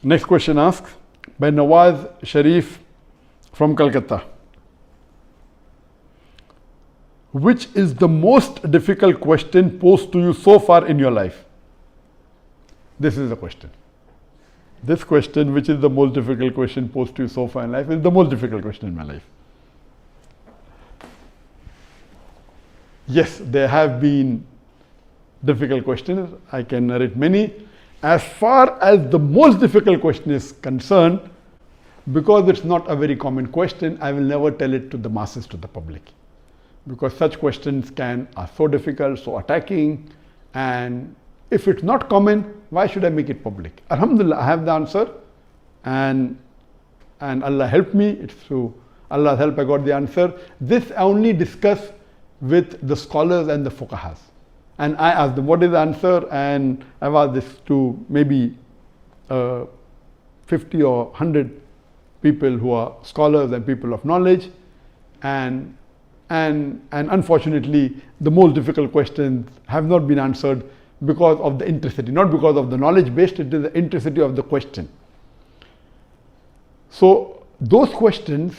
Next question asks by Nawaz Sharif from Calcutta. Which is the most difficult question posed to you so far in your life? This is the question. This question, which is the most difficult question posed to you so far in life, is the most difficult question in my life. Yes, there have been difficult questions. I can narrate many. As far as the most difficult question is concerned, because it's not a very common question, I will never tell it to the masses, to the public. Because such questions are so difficult, so attacking, and if it's not common, why should I make it public? Alhamdulillah, I have the answer, and Allah helped me. It's through Allah's help I got the answer. This I only discuss with the scholars and the fuqahas. And I asked them, what is the answer? And I've asked this to maybe 50 or 100 people who are scholars and people of knowledge. And unfortunately, the most difficult questions have not been answered because of the intricity, not because of the knowledge based, it is the intricity of the question. So those questions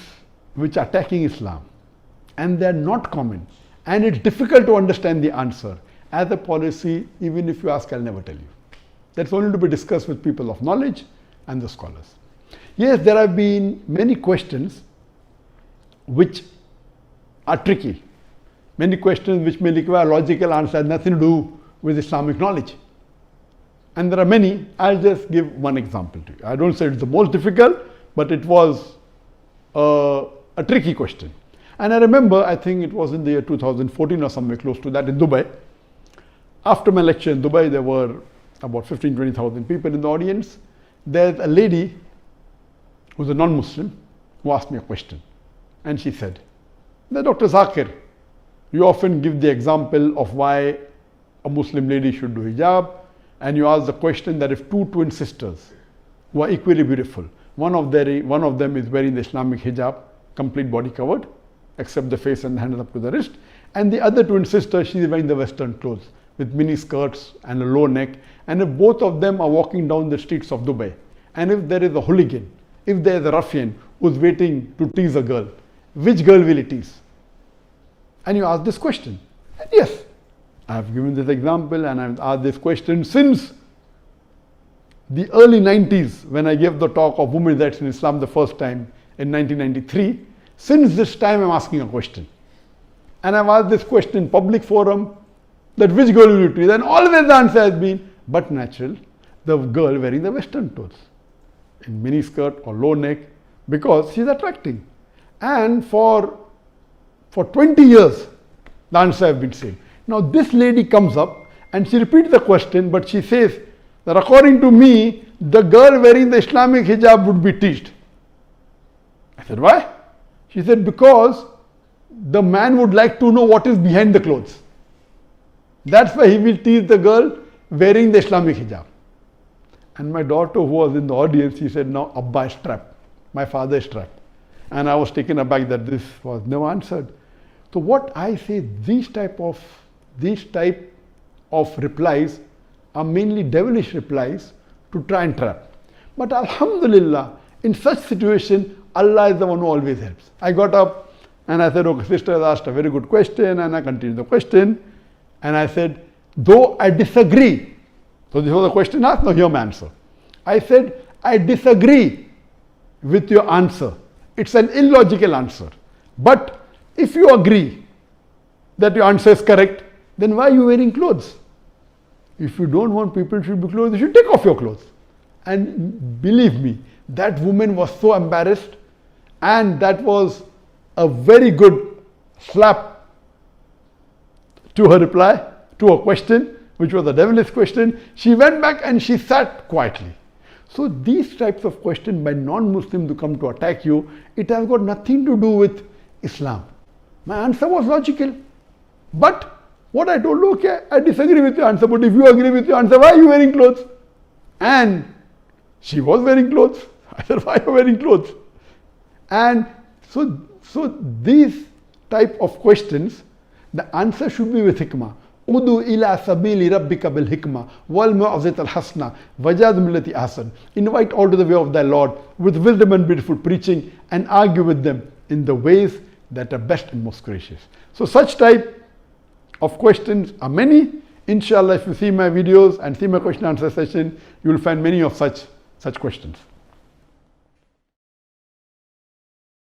which are attacking Islam, and they're not common, and it's difficult to understand the answer. As a policy, even if you ask, I'll never tell you. That's only to be discussed with people of knowledge and the scholars. Yes, there have been many questions which are tricky. Many questions which may require logical answer, nothing to do with Islamic knowledge. And there are many. I'll just give one example to you. I don't say it's the most difficult, but it was a tricky question. And I remember, I think it was in the year 2014 or somewhere close to that in Dubai. After my lecture in Dubai, there were about 15,000-20,000 people in the audience. There's a lady who's a non-Muslim who asked me a question. And she said, Dr. Zakir, you often give the example of why a Muslim lady should do hijab, and you ask the question that if two twin sisters who are equally beautiful, one of them is wearing the Islamic hijab, complete body covered, except the face and the hands up to the wrist, and the other twin sister, she is wearing the Western clothes with mini skirts and a low neck, and if both of them are walking down the streets of Dubai, and if there is a hooligan, if there is a ruffian who's waiting to tease a girl, which girl will he tease? And you ask this question. And yes, I have given this example and I've asked this question since the early 90s when I gave the talk of women's rights in Islam the first time in 1993. Since this time I'm asking a question. And I've asked this question in public forum that which girl will you tease? And always the answer has been, but natural, the girl wearing the Western clothes in mini skirt or low neck because she's attracting. And for 20 years, the answer has been same. Now this lady comes up and she repeats the question, but she says that according to me, the girl wearing the Islamic hijab would be teased. I said, why? She said, because the man would like to know what is behind the clothes. That's why he will tease the girl wearing the Islamic hijab. And my daughter who was in the audience, she said, no, Abba is trapped. My father is trapped. And I was taken aback that this was never answered. So what I say, these type of replies are mainly devilish replies to try and trap. But Alhamdulillah, in such situation, Allah is the one who always helps. I got up and I said, okay, sister has asked a very good question, and I continued the question. And I said, though I disagree. So this was a question asked, now hear my answer. I said, I disagree with your answer. It's an illogical answer. But if you agree that your answer is correct, then why are you wearing clothes? If you don't want people to be clothes, you should take off your clothes. And believe me, that woman was so embarrassed, and that was a very good slap to her reply, to her question, which was a devilish question. She went back and she sat quietly. So these types of questions by non-Muslims who come to attack you, it has got nothing to do with Islam. My answer was logical. But what I told, okay, I disagree with your answer, but if you agree with your answer, why are you wearing clothes? And she was wearing clothes. I said, why are you wearing clothes? And so these type of questions, the answer should be with hikmah. Udu ila sabili rabbika bil hikmah wal mu'azat al hasna wajad millati ahsan. Invite all to the way of thy Lord with wisdom and beautiful preaching, and argue with them in the ways that are best and most gracious. So such type of questions are many. Inshallah, if you see my videos and see my question answer session, you will find many of such questions.